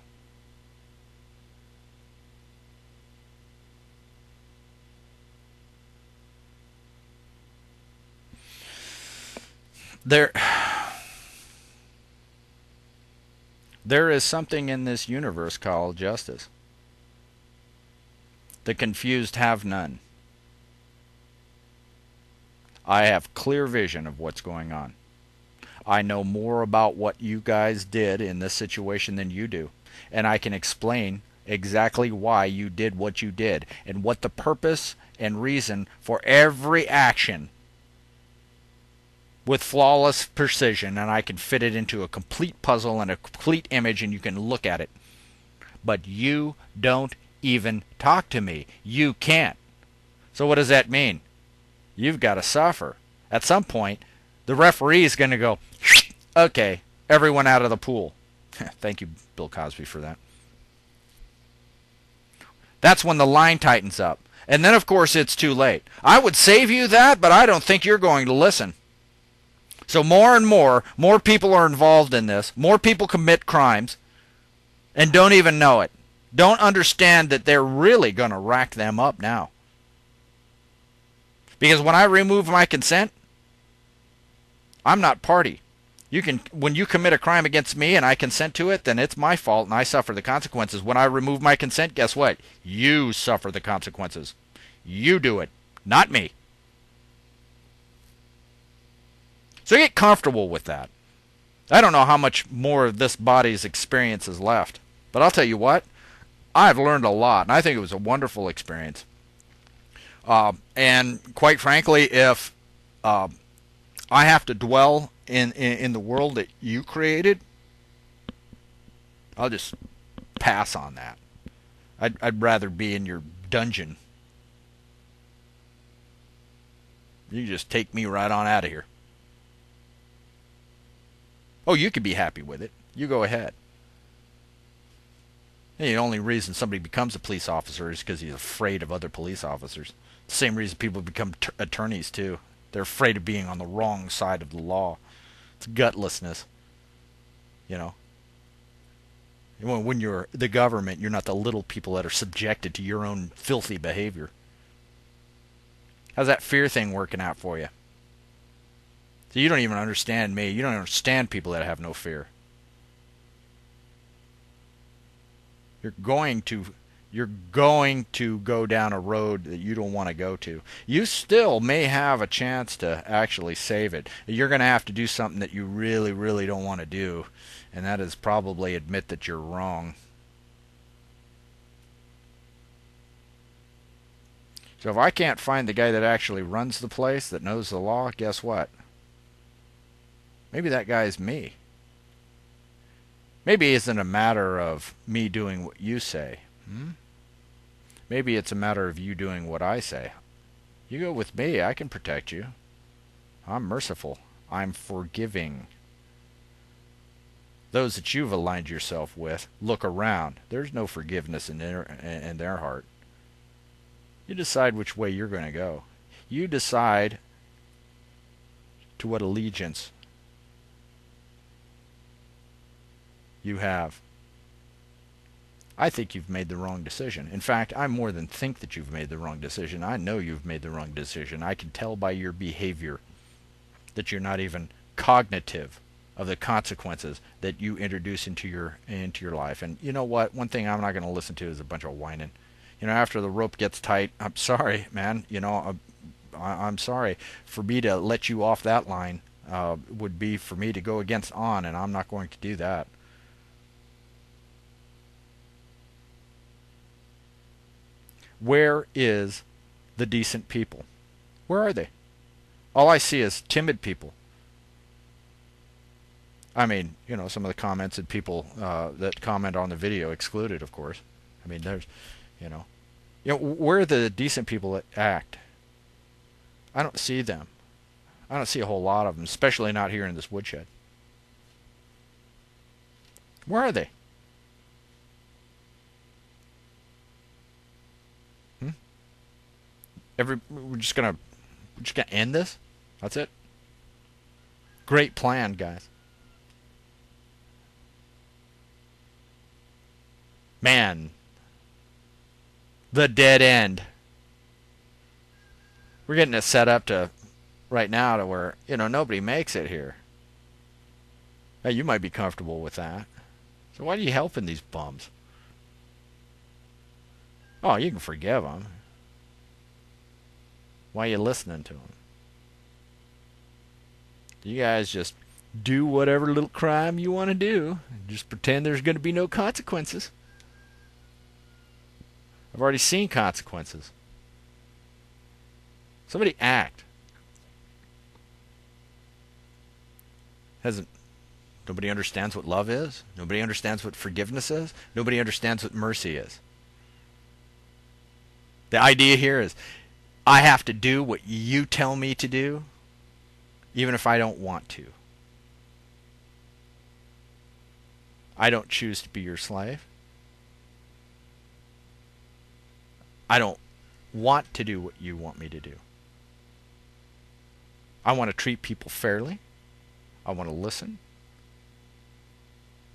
There is something in this universe called justice. The confused have none. I have clear vision of what's going on. I know more about what you guys did in this situation than you do, and I can explain exactly why you did what you did and what the purpose and reason for every action with flawless precision, and I can fit it into a complete puzzle and a complete image, and you can look at it. But you don't even talk to me. You can't. So what does that mean? You've got to suffer. At some point, the referee is going to go, okay, everyone out of the pool. Thank you, Bill Cosby, for that. That's when the line tightens up. And then, of course, it's too late. I would save you that, but I don't think you're going to listen. So more and more people are involved in this. More people commit crimes and don't even know it. Don't understand that they're really going to rack them up now. Because when I remove my consent, I'm not party. When you commit a crime against me and I consent to it, then it's my fault and I suffer the consequences. When I remove my consent, guess what? You suffer the consequences. You do it, not me. So get comfortable with that. I don't know how much more of this body's experience is left. But I'll tell you what, I've learned a lot, and I think it was a wonderful experience. And quite frankly, if I have to dwell in the world that you created, I'll just pass on that. I'd rather be in your dungeon. You just take me right on out of here. Oh, you could be happy with it. You go ahead. The only reason somebody becomes a police officer is because he's afraid of other police officers. The same reason people become attorneys, too. They're afraid of being on the wrong side of the law. It's gutlessness. You know. When you're the government, you're not the little people that are subjected to your own filthy behavior. How's that fear thing working out for you? So you don't even understand me. You don't understand people that have no fear. You're going to You're going to go down a road that you don't want to go to. You still may have a chance to actually save it. You're going to have to do something that you really, really don't want to do, and that is probably admit that you're wrong. So if I can't find the guy that actually runs the place, that knows the law, guess what? Maybe that guy's me. Maybe it isn't a matter of me doing what you say. Maybe it's a matter of you doing what I say. You go with me, I can protect you. I'm merciful. I'm forgiving. Those that you've aligned yourself with, look around. There's no forgiveness in their heart. You decide which way you're going to go. You decide to what allegiance you have. I think you've made the wrong decision. In fact, I more than think that you've made the wrong decision. I know you've made the wrong decision. I can tell by your behavior that you're not even cognitive of the consequences that you introduce into your life. And you know what? One thing I'm not going to listen to is a bunch of whining. You know, after the rope gets tight, I'm sorry, man. You know, I'm sorry. For me to let you off that line would be for me to go against on, and I'm not going to do that. Where is the decent people? Where are they? All I see is timid people. I mean, you know, some of the comments and people that comment on the video excluded, of course. I mean, there's, you know, where are the decent people that act? I don't see them. I don't see a whole lot of them, especially not here in this woodshed. Where are they? We're just gonna end this. That's it. Great plan, guys. Man, the dead end. We're getting it set up to right now to where, you know, nobody makes it here. Now, you might be comfortable with that. So why are you helping these bums? Oh, you can forgive them. Why are you listening to them? You guys just do whatever little crime you want to do. Just pretend there's going to be no consequences. I've already seen consequences. Somebody act. Nobody understands what love is. Nobody understands what forgiveness is. Nobody understands what mercy is. The idea here is I have to do what you tell me to do, even if I don't want to. I don't choose to be your slave. I don't want to do what you want me to do. I want to treat people fairly. I want to listen.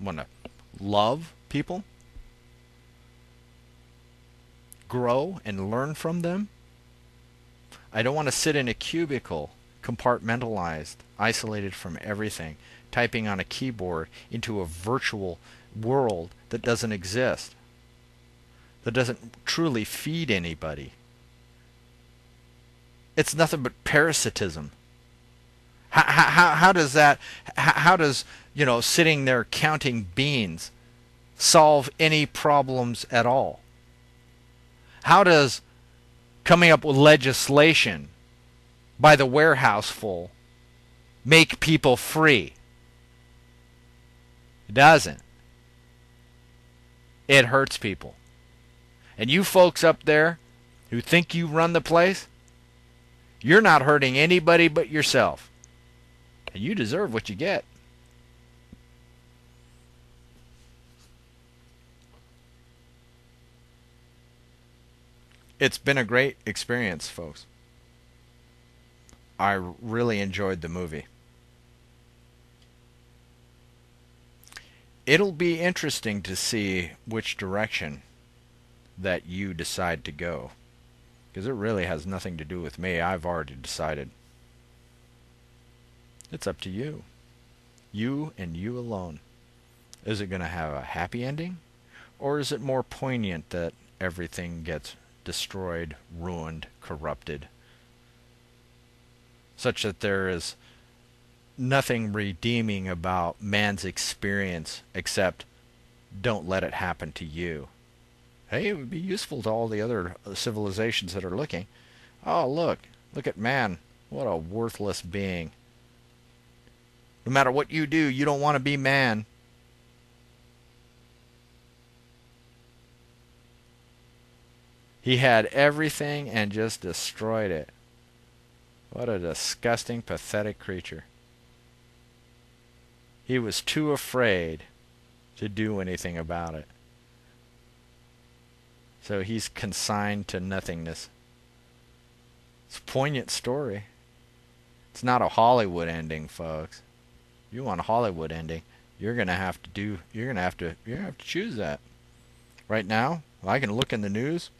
I want to love people. Grow and learn from them. I don't want to sit in a cubicle, compartmentalized, isolated from everything, typing on a keyboard into a virtual world that doesn't exist, that doesn't truly feed anybody. It's nothing but parasitism. How does that, how does, you know, sitting there counting beans solve any problems at all? How does coming up with legislation by the warehouse full make people free? It doesn't. It hurts people. And you folks up there who think you run the place, you're not hurting anybody but yourself. And you deserve what you get. It's been a great experience, folks. I really enjoyed the movie. It'll be interesting to see which direction that you decide to go, because it really has nothing to do with me. I've already decided. It's up to you. You and you alone. Is it going to have a happy ending? Or is it more poignant that everything gets destroyed, ruined, corrupted, such that there is nothing redeeming about man's experience except don't let it happen to you. Hey, it would be useful to all the other civilizations that are looking. Oh, look at man. What a worthless being. No matter what you do, you don't want to be man. He had everything and just destroyed it. What a disgusting, pathetic creature. He was too afraid to do anything about it. So he's consigned to nothingness. It's a poignant story. It's not a Hollywood ending, folks. If you want a Hollywood ending, you're gonna have to choose that. Right now, I can look in the news.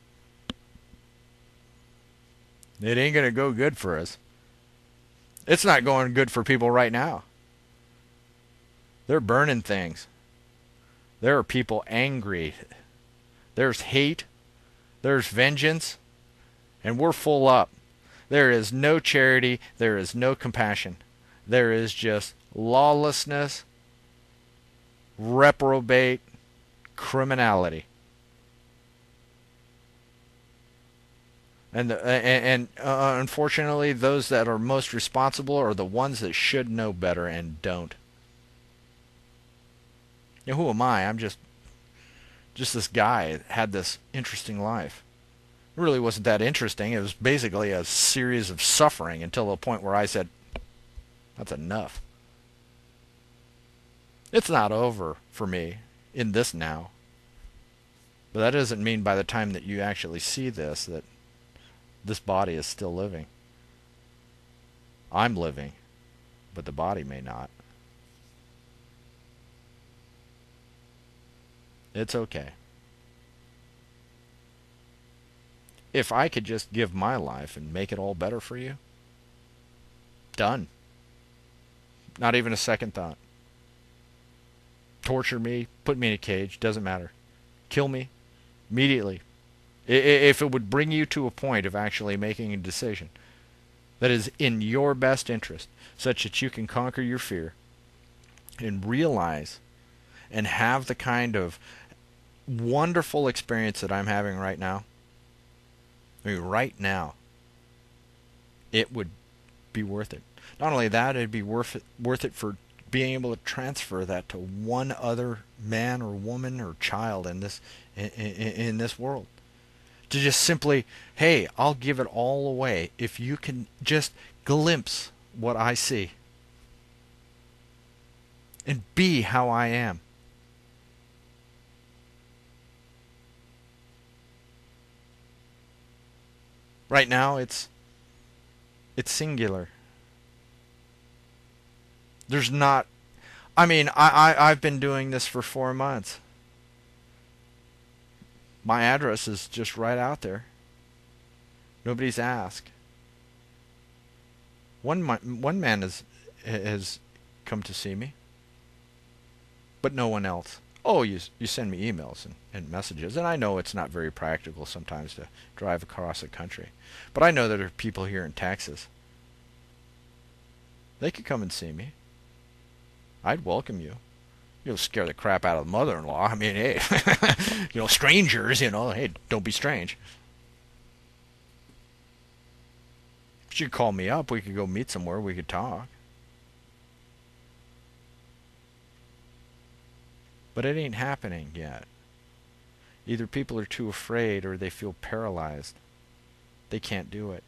It ain't gonna go good for us. It's not going good for people right now. They're burning things. There are people angry. There's hate. There's vengeance. And we're full up. There is no charity. There is no compassion. There is just lawlessness, reprobate criminality. And unfortunately, those that are most responsible are the ones that should know better and don't. You know, who am I? I'm just this guy that had this interesting life. It really wasn't that interesting. It was basically a series of suffering until the point where I said, that's enough. It's not over for me in this now. But that doesn't mean by the time that you actually see this that this body is still living. I'm living, but the body may not. It's okay. If I could just give my life and make it all better for you, done. Not even a second thought. Torture me, put me in a cage, doesn't matter. Kill me immediately. If it would bring you to a point of actually making a decision that is in your best interest, such that you can conquer your fear and realize and have the kind of wonderful experience that I'm having right now. I mean, right now, it would be worth it. Not only that, it'd be worth it for being able to transfer that to one other man or woman or child in this world. To just simply, hey, I'll give it all away if you can just glimpse what I see and be how I am. Right now, it's singular. There's not... I mean, I've been doing this for 4 months. My address is just right out there. Nobody's asked. One man has come to see me, but no one else. Oh, you send me emails and messages, and I know it's not very practical sometimes to drive across the country. But I know that there are people here in Texas. They could come and see me. I'd welcome you. You'll scare the crap out of the mother-in-law. I mean, hey, strangers, hey, don't be strange. But you could call me up. We could go meet somewhere. We could talk. But it ain't happening yet. Either people are too afraid or they feel paralyzed. They can't do it.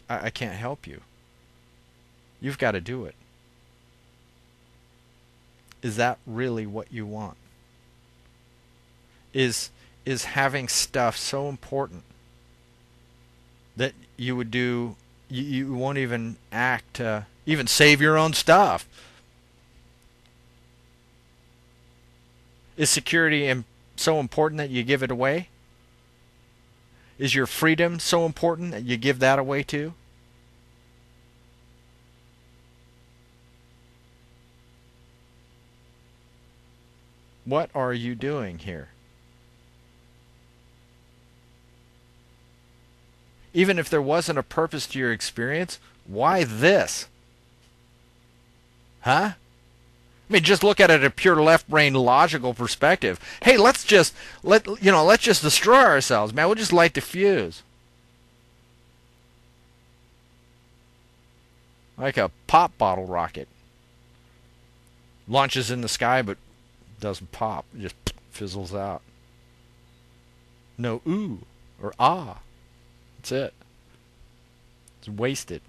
I can't help you. You've got to do it. Is that really what you want? Is having stuff so important that you would do, you won't even act to even save your own stuff? Is security so important that you give it away? Is your freedom so important that you give that away too? What are you doing here? Even if there wasn't a purpose to your experience, why this? Huh? I mean, just look at it at a pure left brain logical perspective. Hey, let's just let's just destroy ourselves, man. We'll just light the fuse. Like a pop bottle rocket. Launches in the sky but doesn't pop. It just fizzles out. No ooh or ah. That's it. It's wasted.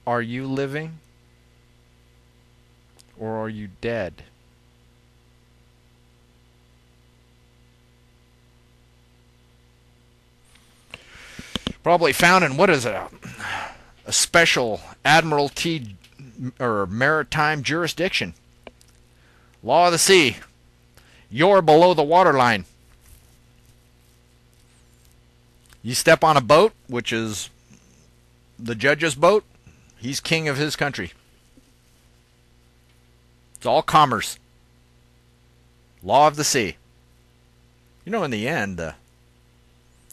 Are you living? Or are you dead? Probably found in, what is it, a special admiralty or maritime jurisdiction. Law of the sea. You're below the waterline. You step on a boat, which is the judge's boat, he's king of his country. It's all commerce. Law of the sea. You know, in the end,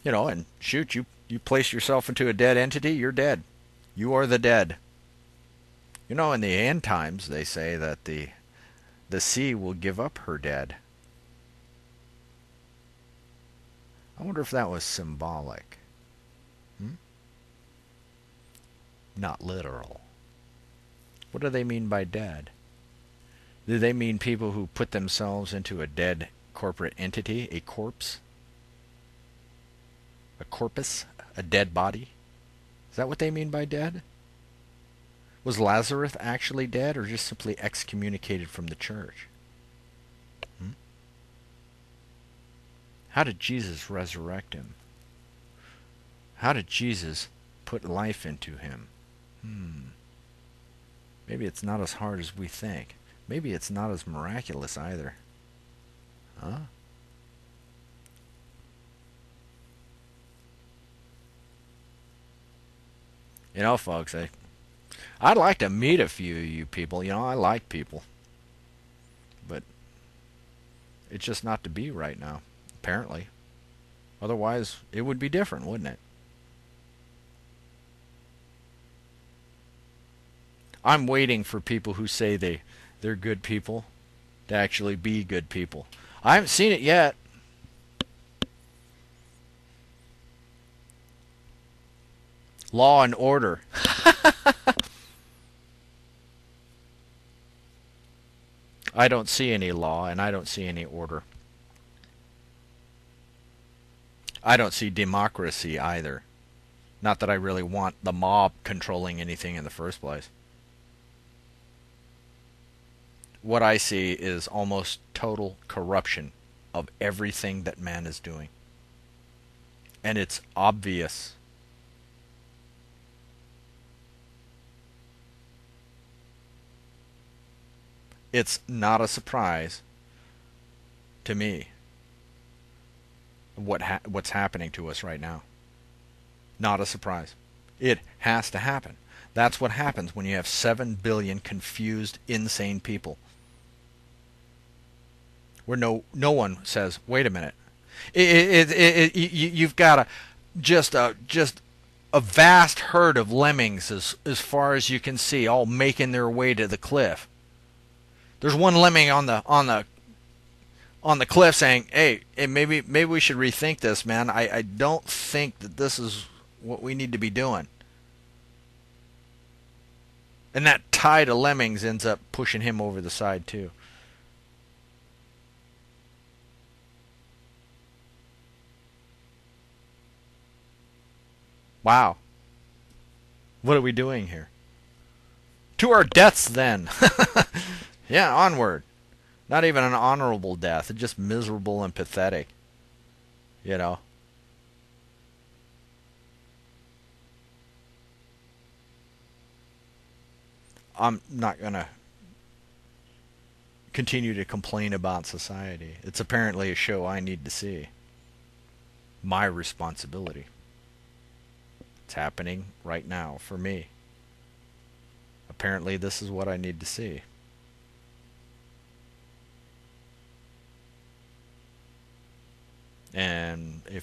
and shoot, you place yourself into a dead entity, you're dead. You are the dead. You know, in the end times, they say that the sea will give up her dead. I wonder if that was symbolic. Not literal. What do they mean by dead? Do they mean people who put themselves into a dead corporate entity, a corpse? A corpus? A dead body? Is that what they mean by dead? Was Lazarus actually dead or just simply excommunicated from the church? How did Jesus resurrect him? How did Jesus put life into him? Maybe it's not as hard as we think. Maybe it's not as miraculous either. Huh? You know, folks, I'd like to meet a few of you people. You know, I like people. But it's just not to be right now, apparently. Otherwise, it would be different, wouldn't it? I'm waiting for people who say they're good people to actually be good people. I haven't seen it yet. Law and order. I don't see any law and I don't see any order. I don't see democracy either. Not that I really want the mob controlling anything in the first place. What I see is almost total corruption of everything that man is doing. And it's obvious. It's not a surprise to me what's happening to us right now. Not a surprise. It has to happen. That's what happens when you have 7 billion confused, insane people. Where no one says, wait a minute. You've got just a vast herd of lemmings as far as you can see, all making their way to the cliff. There's one lemming on the cliff saying, hey, maybe we should rethink this, man. I don't think that this is what we need to be doing. And that tide of lemmings ends up pushing him over the side too. Wow. What are we doing here? To our deaths then. Yeah, onward. Not even an honorable death. It's just miserable and pathetic. You know. I'm not going to continue to complain about society. It's apparently a show I need to see. My responsibility. It's happening right now for me. Apparently this is what I need to see.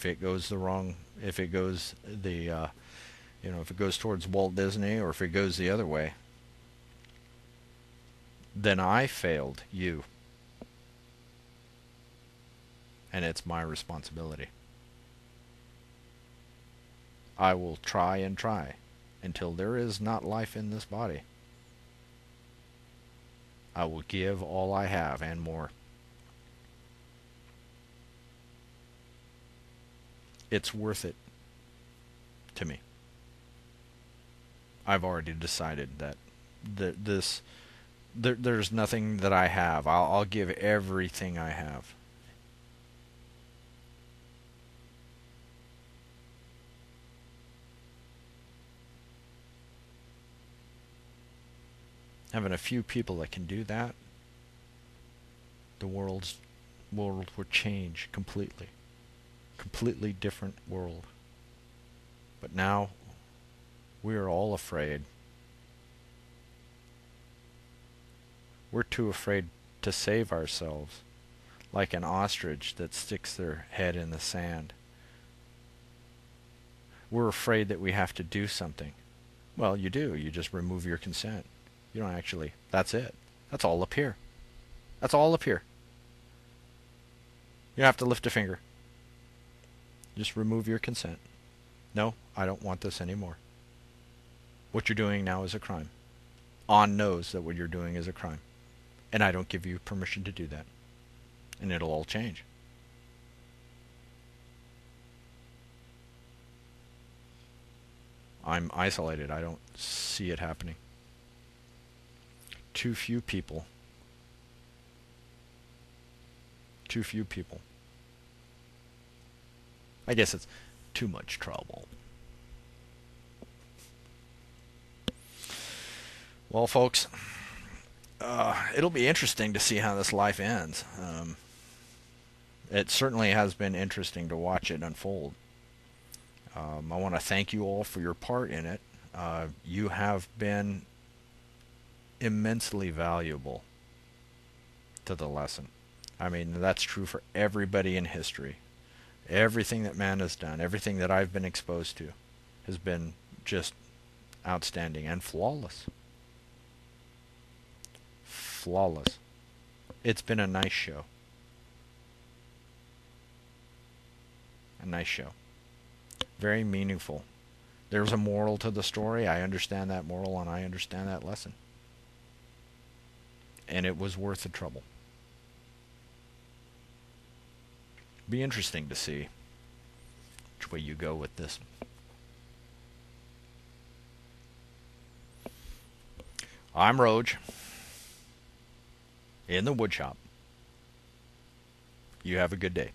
if it goes the wrong, if it goes the, if it goes towards Walt Disney or if it goes the other way, then I failed you. And it's my responsibility. I will try and try until there is not life in this body. I will give all I have and more. It's worth it to me. I've already decided that there's nothing that I have. I'll give everything I have. Having a few people that can do that, the world will change completely. Completely different world. But now we are all afraid. We're too afraid to save ourselves, like an ostrich that sticks their head in the sand. We're afraid that we have to do something. Well, you do. You just remove your consent. You don't actually. That's it. That's all up here. That's all up here. You don't have to lift a finger. Just remove your consent. No, I don't want this anymore. What you're doing now is a crime. On knows that what you're doing is a crime. And I don't give you permission to do that. And it'll all change. I'm isolated. I don't see it happening. Too few people. Too few people. I guess it's too much trouble. Well, folks, it'll be interesting to see how this life ends. It certainly has been interesting to watch it unfold. I want to thank you all for your part in it. You have been immensely valuable to the lesson. I mean, that's true for everybody in history. Everything that man has done, everything that I've been exposed to, has been just outstanding and flawless. Flawless. It's been a nice show. A nice show. Very meaningful. There's a moral to the story. I understand that moral and I understand that lesson. And it was worth the trouble. Be interesting to see which way you go with this. I'm Roage in the woodshop. You have a good day.